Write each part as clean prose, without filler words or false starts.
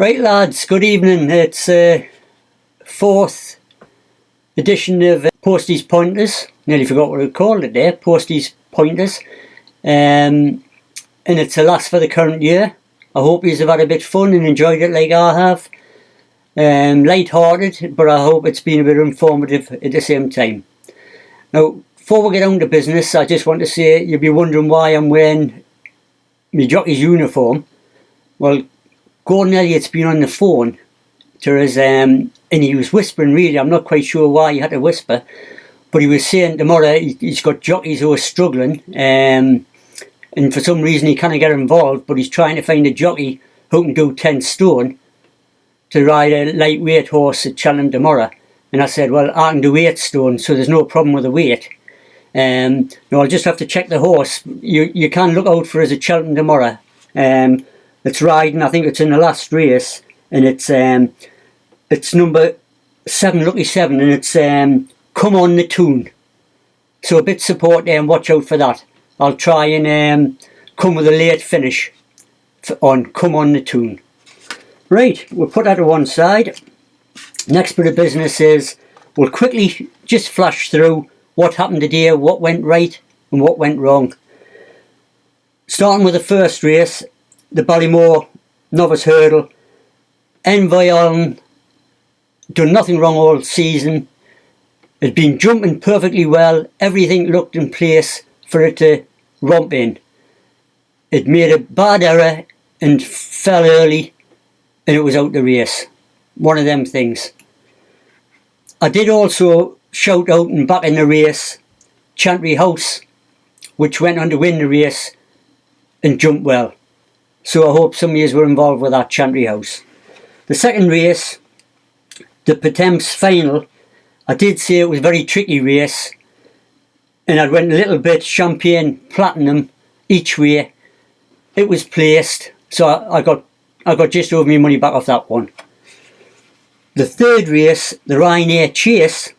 Right lads, good evening. It's fourth edition of Postie's Pointers. Nearly forgot what I called it there, Postie's Pointers. And it's the last for the current year. I hope you've had a bit of fun and enjoyed it like I have. Light-hearted, but I hope it's been a bit informative at the same time. Now, before we get on to business, I just want to say you'll be wondering why I'm wearing my jockey's uniform. Well, Gordon Elliott's been on the phone to us, and he was whispering really. I'm not quite sure why he had to whisper, but he was saying tomorrow he's got jockeys who are struggling, and for some reason he can't get involved, but he's trying to find a jockey who can do 10 stone to ride a lightweight horse at Cheltenham tomorrow. And I said, well, I can do 8 stone, so there's no problem with the weight. No, I'll just have to check the horse. You can look out for us at Cheltenham tomorrow. It's riding, I think it's in the last race, and it's number 7, Lucky 7, and it's Come On the Tune. So a bit of support there and watch out for that. I'll try and come with a late finish on Come On the Tune. Right, we'll put that to one side. Next bit of business is we'll quickly just flash through what happened today, what went right and what went wrong. Starting with the first race, the Ballymore Novice Hurdle. Envoy Allen done nothing wrong all season. Had been jumping perfectly well. Everything looked in place for it to romp in. It made a bad error and fell early, and it was out the race. One of them things. I did also shout out and back in the race Chantry House, which went on to win the race and jumped well. So I hope some of you were involved with that Chantry House. The second race, the Potemps final, I did say it was a very tricky race, and I went a little bit Champagne Platinum each way. It was placed, so I got just over my money back off that one. The third race, the Ryanair Chase,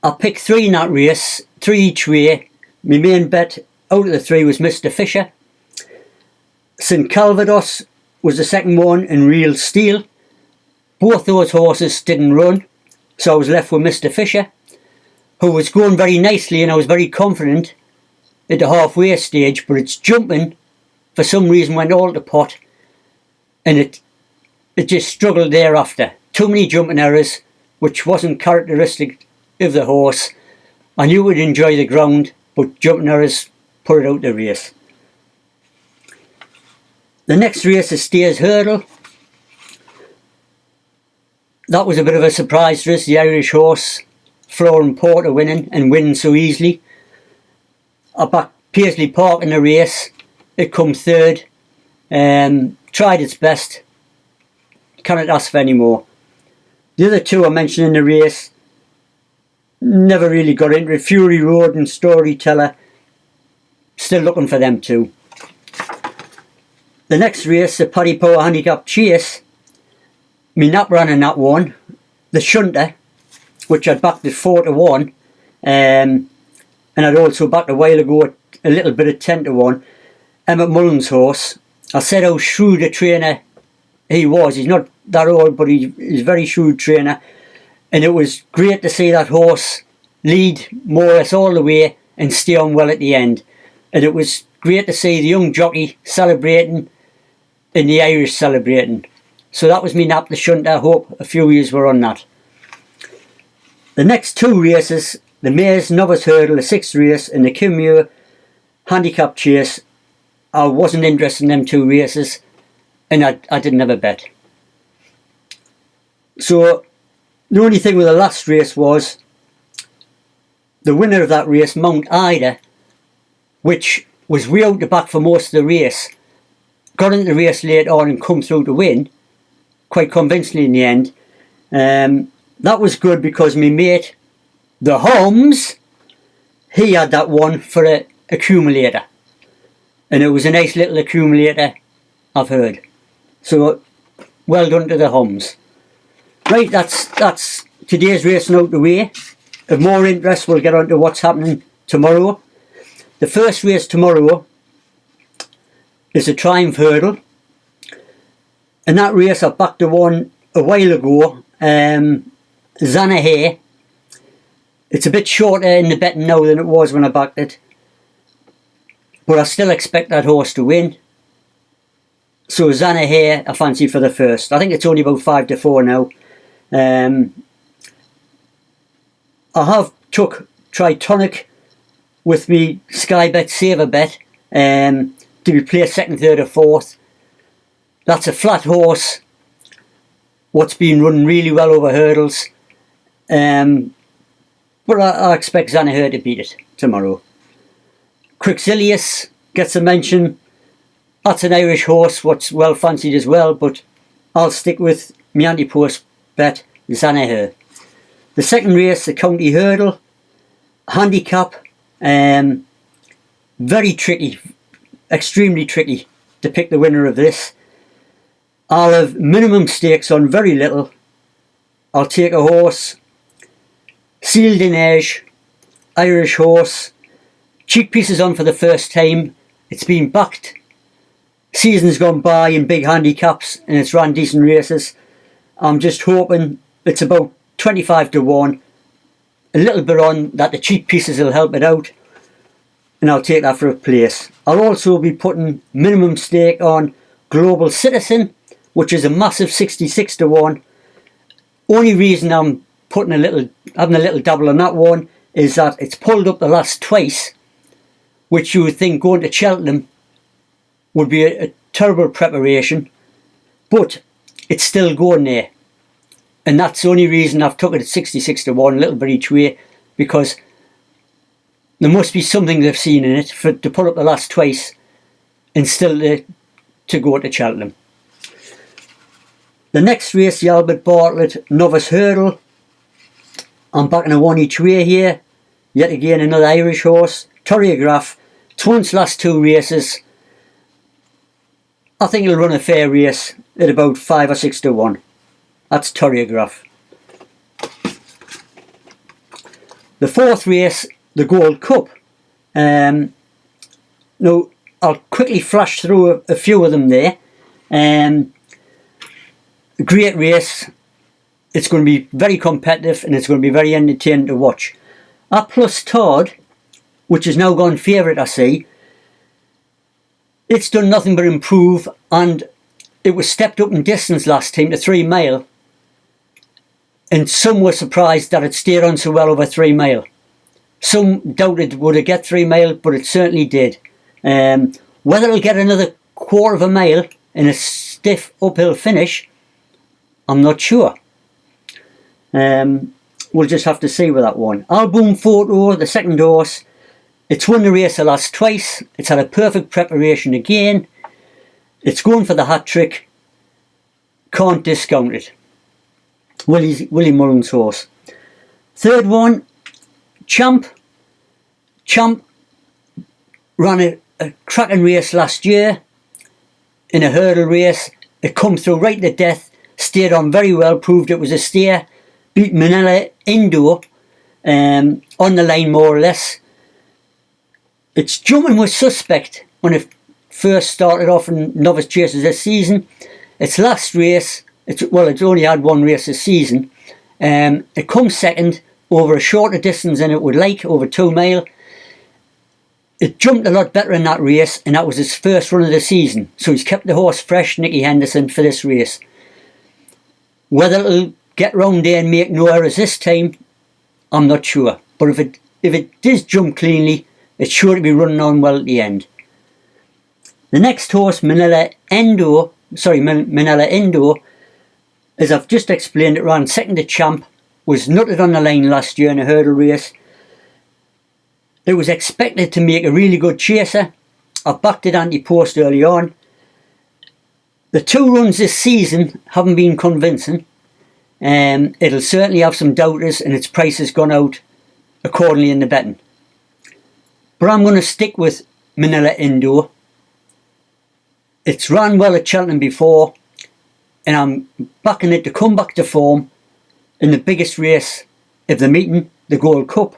I picked 3 in that race, 3 each way. My main bet out of the 3 was Mr. Fisher. St Calvados was the second one, and Real Steel. Both those horses didn't run, so I was left with Mr. Fisher, who was going very nicely, and I was very confident at the halfway stage, but its jumping for some reason went all to pot, and it just struggled thereafter. Too many jumping errors, which wasn't characteristic of the horse. I knew it would enjoy the ground, but jumping errors put it out the race. The next race is Stayers Hurdle. That was a bit of a surprise race. The Irish horse, Flooring Porter, winning and winning so easily. I backed Paisley Park in the race. It come third. Tried its best. Cannot ask for any more. The other 2 I mentioned in the race never really got into it. Fury Road and Storyteller. Still looking for them too. The next race, the Paddy Power Handicap Chase, me nap ran in that one. The Shunter, which I'd backed at 4 to 1, and I'd also backed a while ago a little bit at 10 to 1. Emmett Mullen's horse. I said how shrewd a trainer he was. He's not that old, but he's a very shrewd trainer, and it was great to see that horse lead more or less all the way and stay on well at the end. And it was great to see the young jockey celebrating and the Irish celebrating. So that was me nap, the Shunter. I hope a few years were on that. The next 2 races, the Mares Novice Hurdle, the 6th race, and the Kimmuir Handicap Chase, I wasn't interested in them 2 races, and I didn't have a bet. So the only thing with the last race was the winner of that race, Mount Ida, which was way out the back for most of the race, got into the race late on and come through to win quite convincingly in the end. That was good because my mate, the Holmes, he had that one for an accumulator, and it was a nice little accumulator, I've heard. So well done to the Holmes. Right, that's today's racing out the way. Of more interest, we'll get on to what's happening tomorrow. The first race tomorrow is a Triumph Hurdle. In that race I backed the one a while ago, Zanahay. It's a bit shorter in the betting now than it was when I backed it, but I still expect that horse to win. So Zanahay I fancy for the first. I think it's only about 5-4 now. I have took Tritonic with me Sky Bet Saver Bet to be placed second, third or fourth. That's a flat horse what's been running really well over hurdles, but I expect Zanahay to beat it tomorrow. Quixilius gets a mention. That's an Irish horse what's well fancied as well, but I'll stick with my anti-post bet, Zanahay. The second race, the County Hurdle, Handicap, very tricky, extremely tricky to pick the winner of this. I'll have minimum stakes on very little. I'll take a horse, Sealed in Edge, Irish horse, cheek pieces on for the first time. It's been backed seasons gone by in big handicaps and it's ran decent races. I'm just hoping it's about 25-1, a little bit on that the cheek pieces will help it out, and I'll take that for a place. I'll also be putting minimum stake on Global Citizen, which is a massive 66-1. Only reason I'm having a little dabble on that one is that it's pulled up the last twice, which you would think going to Cheltenham would be a terrible preparation, but it's still going there, and that's the only reason I've took it at 66-1, a little bit each way, because there must be something they've seen in it to pull up the last twice and still to go to Cheltenham. The next race, the Albert Bartlett Novice Hurdle. I'm backing a one each way here. Yet again another Irish horse, Choreograph. It's won its last two races. I think it'll run a fair race at about 5 or 6-1. That's Choreograph. The fourth race, the Gold Cup. Now I'll quickly flash through a few of them there. Great race. It's going to be very competitive and it's going to be very entertaining to watch. At Plus Todd, which has now gone favourite, I see, it's done nothing but improve, and it was stepped up in distance last time to 3 mile, and some were surprised that it stayed on so well over 3 mile. Some doubted would it get 3 mile, but it certainly did. Whether it'll get another quarter of a mile in a stiff uphill finish, I'm not sure. We'll just have to see with that one. Album Photo, the second horse, it's won the race the last twice. It's had a perfect preparation again. It's going for the hat-trick. Can't discount it. Willie Mullins' horse. Third one, Champ. Champ ran a cracking race last year in a hurdle race. It come through right to death, stayed on very well, proved it was a steer, beat Manila Endo on the line more or less. Its jumping was suspect when it first started off in novice chases this season. Its last race, it's only had one race this season. It comes second over a shorter distance than it would like, over 2 mile. It jumped a lot better in that race, and that was his first run of the season. So he's kept the horse fresh, Nicky Henderson, for this race. Whether it'll get round there and make no errors this time, I'm not sure. But if it does jump cleanly, it's sure to be running on well at the end. The next horse, Manila Endo, as I've just explained, it ran second to Champ, was nutted on the line last year in a hurdle race. It was expected to make a really good chaser. I backed it anti-post early on. The 2 runs this season haven't been convincing. It'll certainly have some doubters, and its price has gone out accordingly in the betting. But I'm going to stick with Manila Endo. It's ran well at Cheltenham before, and I'm backing it to come back to form in the biggest race of the meeting, the Gold Cup.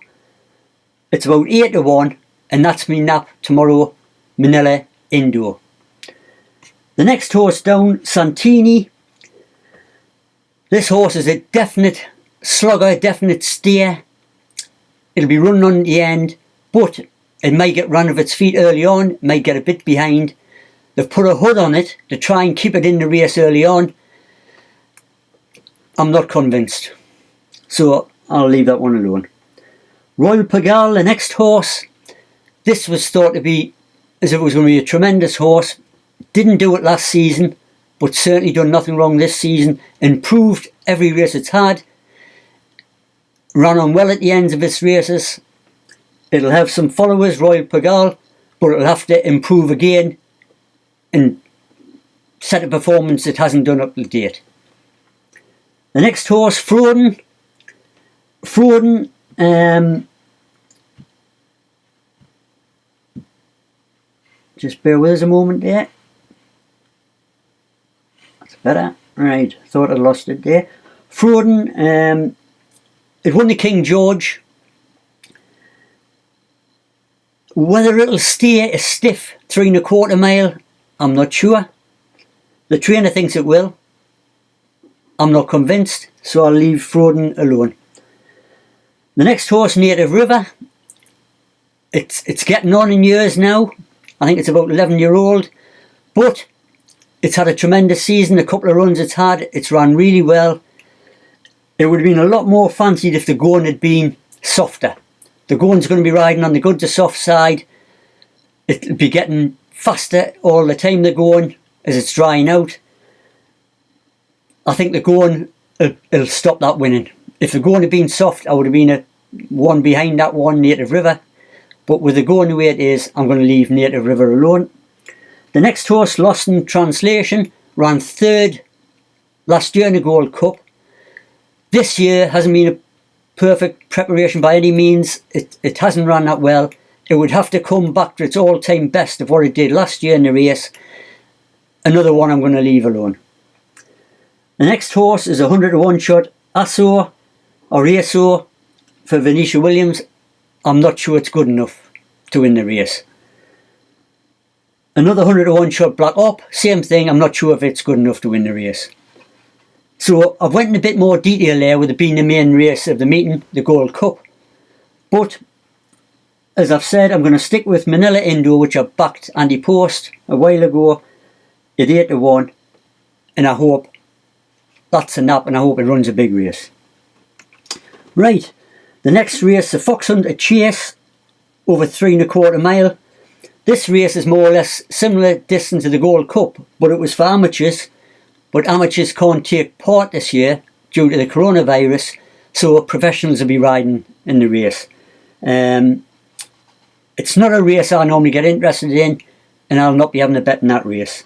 It's about 8-1, and that's me nap tomorrow, Manila Endo. The next horse down, Santini. This horse is a definite slugger, definite steer. It'll be running on the end, but it may get run of its feet early on, may get a bit behind. They've put a hood on it to try and keep it in the race early on. I'm not convinced, so I'll leave that one alone. Royal Pagal, the next horse. This was thought to be as if it was going to be a tremendous horse. Didn't do it last season, but certainly done nothing wrong this season. Improved every race it's had. Ran on well at the ends of its races. It'll have some followers, Royal Pagal, but it'll have to improve again and set a performance it hasn't done up to date. The next horse, Frodon. Frodon, just bear with us a moment there. That's better. Right, thought I lost it there. Frodon, it won the King George. Whether it'll stay a stiff 3 1/4 mile, I'm not sure. The trainer thinks it will. I'm not convinced, so I'll leave Frodon alone. The next horse, Native River. It's getting on in years now. I think it's about 11-year-old, but it's had a tremendous season. A couple of runs it's had, it's run really well. It would have been a lot more fancied if the going had been softer. The going's going to be riding on the good to soft side. It'll be getting faster all the time, the going, as it's drying out. I think the going will stop that winning. If the going had been soft, I would have been a one behind that one, Native River. But with the going the way it is, I'm going to leave Native River alone. The next horse, Lost in Translation, ran 3rd last year in the Gold Cup. This year hasn't been a perfect preparation by any means. It hasn't run that well. It would have to come back to its all-time best of what it did last year in the race. Another one I'm going to leave alone. The next horse is 101 shot Aso or Aso for Venetia Williams. I'm not sure it's good enough to win the race. Another 101 shot Black Op, same thing. I'm not sure if it's good enough to win the race. So I've went in a bit more detail there with it being the main race of the meeting, the Gold Cup. But as I've said, I'm going to stick with Manila Endo, which I backed Andy Post a while ago at 8 to 1, and I hope that's a nap, and I hope it runs a big race. Right, the next race, the Fox Hunter Chase, over 3 1/4 mile. This race is more or less similar distance to the Gold Cup, but it was for amateurs. But amateurs can't take part this year due to the coronavirus, so professionals will be riding in the race. It's not a race I normally get interested in, and I'll not be having a bet in that race.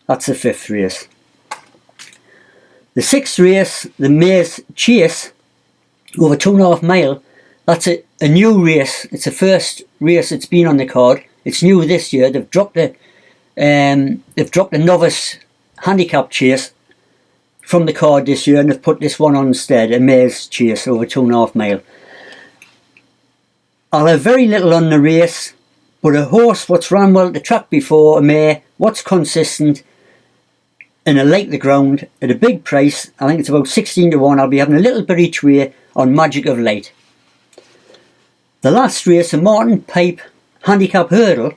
That's the 5th race. The 6th race, the Maze Chase, over 2 1/2 mile. That's a new race. It's the first race it's been on the card. It's new this year. They've dropped the Novice Handicap Chase from the card this year, and they've put this one on instead, a Maze Chase over 2 1/2 mile. I'll have very little on the race, but a horse what's run well at the track before, a mare, what's consistent, and I like the ground at a big price. I think it's about 16 to 1. I'll be having a little bit each way on Magic of Light. The last race, a Martin Pipe Handicap Hurdle.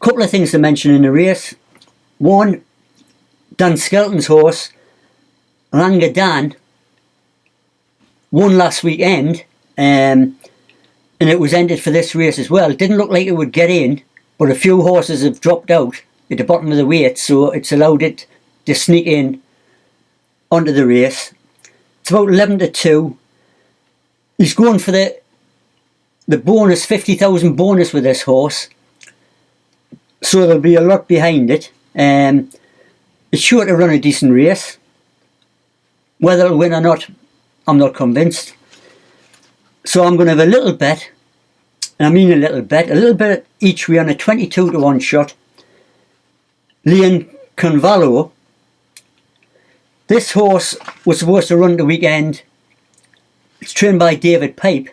Couple of things to mention in the race. One, Dan Skelton's horse, Langa Dan, won last weekend, and it was entered for this race as well. It didn't look like it would get in, but a few horses have dropped out at the bottom of the weight, so it's allowed it to sneak in onto the race. It's about 11 to 2. He's going for the bonus, 50,000 bonus with this horse, so there'll be a lot behind it. It's sure to run a decent race. Whether it'll win or not, I'm not convinced. So I'm going to have a little bet, and I mean a little bet each way on a 22 to 1 shot. Leon Convalo. This horse was supposed to run the weekend. It's trained by David Pipe.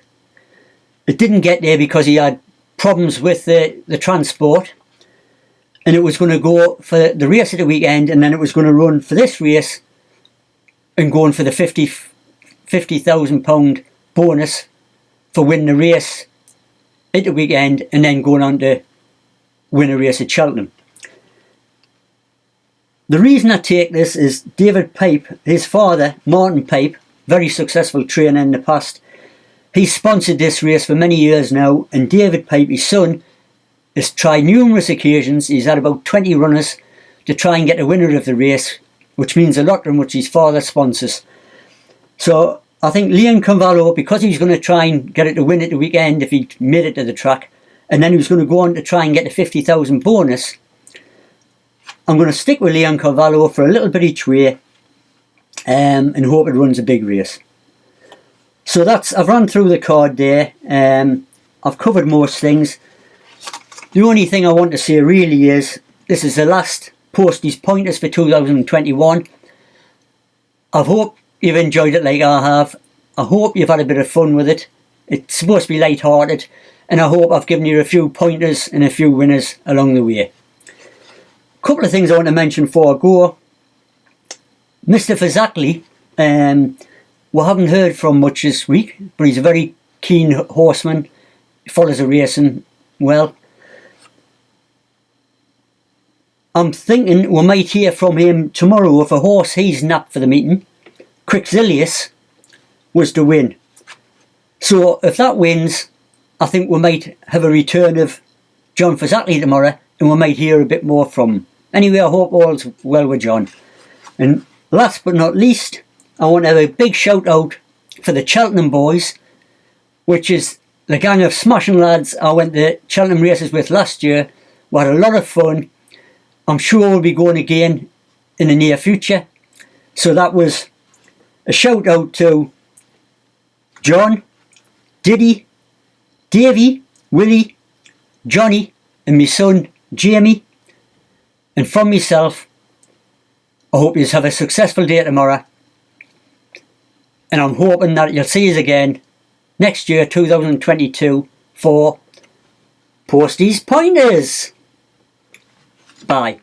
It didn't get there because he had problems with the transport. and it was going to go for the race at the weekend, and then it was going to run for this race and going for the £50,000 bonus for winning the race at the weekend, and then going on to win a race at Cheltenham. The reason I take this is David Pipe, his father, Martin Pipe, very successful trainer in the past. He's sponsored this race for many years now, and David Pipe, his son, has tried numerous occasions. He's had about 20 runners to try and get the winner of the race, which means a lot to him, which his father sponsors. So I think Leon Convalo, because he's going to try and get it to win at the weekend if he made it to the track, and then he was going to go on to try and get the 50,000 bonus, I'm going to stick with Leon Convalo for a little bit each way, and hope it runs a big race. So I've run through the card there. I've covered most things. The only thing I want to say really is, this is the last Postie's Pointers for 2021. I hope you've enjoyed it like I have. I hope you've had a bit of fun with it. It's supposed to be light-hearted, and I hope I've given you a few pointers and a few winners along the way. A couple of things I want to mention before I go. Mr. Fazakli, we haven't heard from much this week, but he's a very keen horseman. He follows the racing well. I'm thinking we might hear from him tomorrow if a horse he's napped for the meeting, Quixilius, was to win. So if that wins, I think we might have a return of John Fazakli tomorrow, and we might hear a bit more from him. Anyway, I hope all's well with John. And last but not least, I want to have a big shout out for the Cheltenham boys, which is the gang of smashing lads I went to Cheltenham races with last year. We had a lot of fun. I'm sure we'll be going again in the near future. So that was a shout out to John, Diddy, Davey, Willie, Johnny, and my son Jamie. And from myself, I hope you have a successful day tomorrow. And I'm hoping that you'll see us again next year, 2022, for Postie's Pointers. Bye.